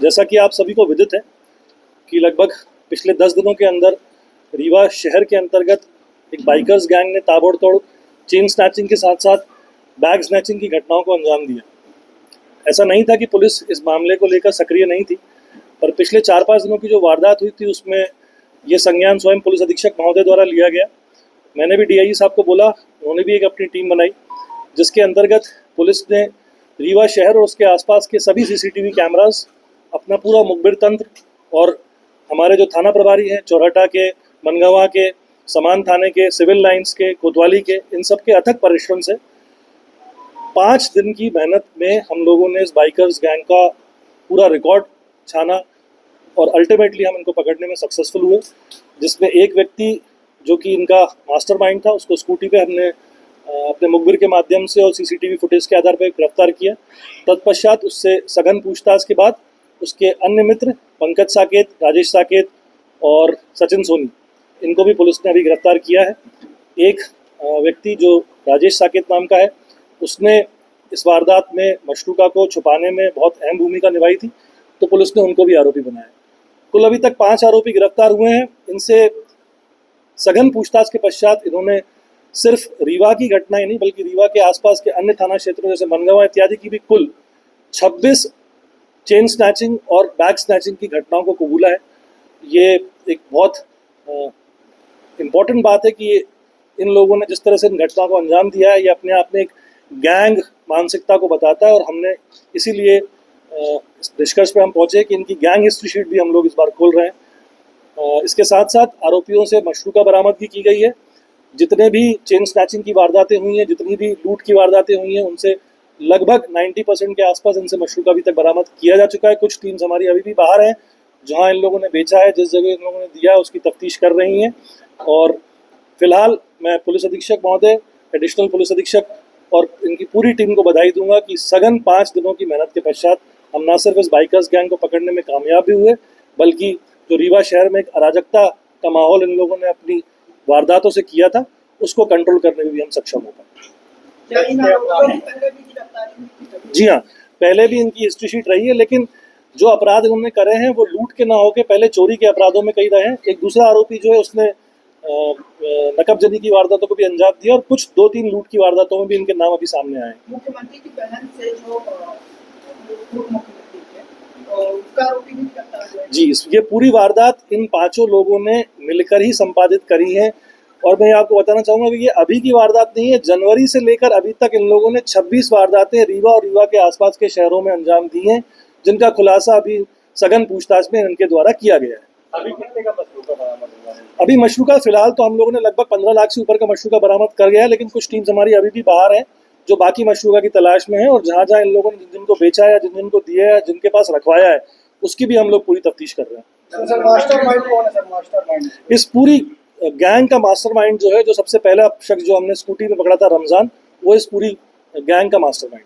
जैसा कि आप सभी को विदित है कि लगभग पिछले 10 दिनों के अंदर रीवा शहर के अंतर्गत एक बाइकर्स गैंग ने ताबड़तोड़ चेन स्नैचिंग के साथ साथ बैग स्नैचिंग की घटनाओं को अंजाम दिया। ऐसा नहीं था कि पुलिस इस मामले को लेकर सक्रिय नहीं थी, पर पिछले 4-5 दिनों की जो वारदात हुई थी उसमें ये संज्ञान स्वयं पुलिस अधीक्षक महोदय द्वारा लिया गया। मैंने भी डीआईजी साहब को बोला, उन्होंने भी एक अपनी टीम बनाई जिसके अंतर्गत पुलिस ने रीवा शहर और उसके आसपास के सभी सीसीटीवी कैमरास, अपना पूरा मुखबिर तंत्र और हमारे जो थाना प्रभारी हैं चौराटा के, मनगवा के, समान थाने के, सिविल लाइंस के, कोतवाली के, इन सब के अथक परिश्रम से 5 दिन की मेहनत में हम लोगों ने इस बाइकर्स गैंग का पूरा रिकॉर्ड छाना और अल्टीमेटली हम इनको पकड़ने में सक्सेसफुल हुए, जिसमें एक व्यक्ति जो कि इनका मास्टरमाइंड था उसको स्कूटी पे हमने अपने मुखबिर के माध्यम से और सीसीटीवी फुटेज के आधार पर गिरफ्तार किया। तत्पश्चात उससे सघन पूछताछ के बाद उसके अन्य मित्र पंकज साकेत, राजेश साकेत और सचिन सोनी, इनको भी पुलिस ने अभी गिरफ्तार किया है। एक व्यक्ति जो राजेश साकेत नाम का है, उसने इस वारदात में मशरूका को छुपाने में बहुत अहम भूमिका निभाई थी, तो पुलिस ने उनको भी आरोपी बनाया। कुल अभी तक 5 आरोपी गिरफ्तार हुए हैं। इनसे सघन पूछताछ के पश्चात इन्होंने सिर्फ रीवा की घटना ही नहीं बल्कि रीवा के आसपास के अन्य थाना क्षेत्रों जैसे मनगवा इत्यादि की भी कुल 26 चेन स्नैचिंग और बैग स्नैचिंग की घटनाओं को कबूला है। ये एक बहुत इम्पॉर्टेंट बात है कि इन लोगों ने जिस तरह से इन घटनाओं को अंजाम दिया है, ये अपने आप में एक गैंग मानसिकता को बताता है और हमने इसीलिए इस निष्कर्ष पे हम पहुंचे कि इनकी गैंग हिस्ट्री शीट भी हम लोग इस बार खोल रहे हैं। इसके साथ साथ आरोपियों से मशरूका बरामदगी की गई है। जितने भी चेन स्नैचिंग की वारदातें हुई हैं, जितनी भी लूट की वारदातें हुई हैं, उनसे लगभग 90% के आसपास इनसे मशरूका अभी तक बरामद किया जा चुका है। कुछ टीम्स हमारी अभी भी बाहर हैं, जहां इन लोगों ने बेचा है, जिस जगह इन लोगों ने दिया है उसकी तफ्तीश कर रही हैं। और फिलहाल मैं पुलिस अधीक्षक महोदय, एडिशनल पुलिस अधीक्षक और इनकी पूरी टीम को बधाई दूंगा कि सघन 5 दिनों की मेहनत के पश्चात हम न सिर्फ इस बाइकर्स गैंग को पकड़ने में कामयाब भी हुए, बल्कि जो रीवा शहर में एक अराजकता का माहौल इन लोगों ने अपनी वारदातों से किया था, उसको कंट्रोल करने में भी हम सक्षम हो पाए। जी हाँ, पहले भी इनकी हिस्ट्री शीट रही है, लेकिन जो अपराध इन्होंने करे हैं वो लूट के ना होके पहले चोरी के अपराधों में कई रहे हैं। एक दूसरा आरोपी जो है उसने नकबजनी की वारदातों को भी अंजाम दिया और कुछ 2-3 लूट की वारदातों में भी इनके नाम अभी सामने आए। मुख्यमंत्री की बहन से जो उसका आरोपी भी गिरफ्तार हुआ है। जी, ये पूरी वारदात इन 5 लोगों ने मिलकर ही संपादित करी है। और मैं आपको बताना चाहूँगा कि ये अभी की वारदात नहीं है, जनवरी से लेकर अभी तक इन लोगों ने 26 वारदातें रीवा और रीवा के आसपास के शहरों में अंजाम दी हैं, जिनका खुलासा अभी सघन पूछताछ में इनके द्वारा किया गया है। अभी कितने का मशरूका बरामद हुआ है? अभी मशरूका फिलहाल तो हम लोगों ने लगभग 15 लाख से ऊपर का मशरूका बरामद कर गया है, लेकिन कुछ टीम्स हमारी अभी भी बाहर हैं जो बाकी मशरूका की तलाश में है। और जहाँ जहाँ इन लोगों ने जिनको बेचा है, जिनको दिया है, जिनके पास रखवाया है, उसकी भी हम लोग पूरी तफ्तीश कर रहे हैं। सर मास्टरमाइंड कौन है सर? मास्टरमाइंड इस पूरी गैंग का मास्टरमाइंड जो है, जो सबसे पहला शख्स जो हमने स्कूटी में पकड़ा था रमजान, वो इस पूरी गैंग का मास्टरमाइंड।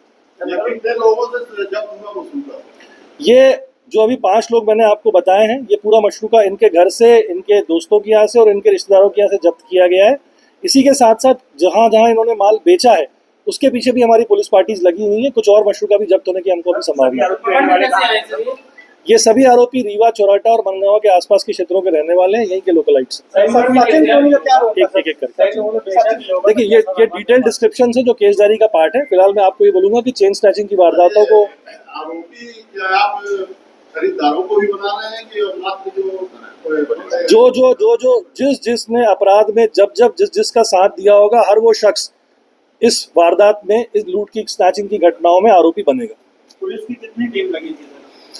ये जो अभी 5 लोग मैंने आपको बताए हैं, ये पूरा मशरूका इनके घर से, इनके दोस्तों के यहाँ से और इनके रिश्तेदारों के यहाँ से जब्त किया गया है। इसी के साथ साथ जहाँ जहाँ इन्होंने माल बेचा है उसके पीछे भी हमारी पुलिस पार्टीज लगी हुई हैं। कुछ और मशरूका भी जब्त होने की हमको अभी संभावना है। ये सभी आरोपी रीवा, चौराटा और मनगांव के आसपास के क्षेत्रों के रहने वाले हैं, यहीं के लोकलाइट्स। एक करके देखिए, ये डिटेल डिस्क्रिप्शन है जो केसदारी का पार्ट है। फिलहाल मैं आपको ये बोलूंगा कि चेन स्नैचिंग की वारदातों को खरीदारों को भी बना रहे हैं कि जो जिसने अपराध में जब जिसका साथ दिया होगा, हर वो शख्स इस वारदात में, इस लूट की, स्नैचिंग की घटनाओं में आरोपी बनेगा। पुलिस की कितनी टीम लगी थी?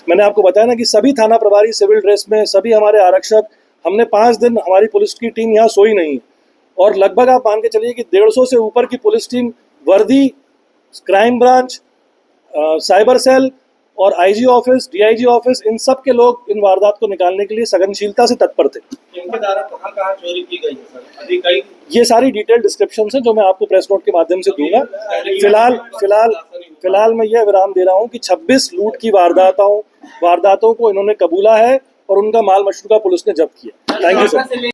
मैंने आपको बताया ना कि सभी थाना प्रभारी सिविल ड्रेस में, सभी हमारे आरक्षक, हमने 5 दिन हमारी पुलिस की टीम यहाँ सोई नहीं है। और लगभग आप मान के चलिए कि 150 से ऊपर की पुलिस टीम वर्दी, क्राइम ब्रांच, साइबर सेल और आईजी ऑफिस, डीआईजी ऑफिस, इन सब के लोग इन वारदात को निकालने के लिए सघनशीलता से तत्पर थे। इनके द्वारा कहाँ चोरी की गई है सर? अभी कई ये सारी डिटेल डिस्क्रिप्शन है जो मैं आपको प्रेस नोट के माध्यम से दूंगा। फिलहाल मैं यह विराम दे रहा हूँ कि 26 लूट की वारदातों को इन्होंने कबूला है और उनका माल मशरूका पुलिस ने जब्त किया। Thank you sir.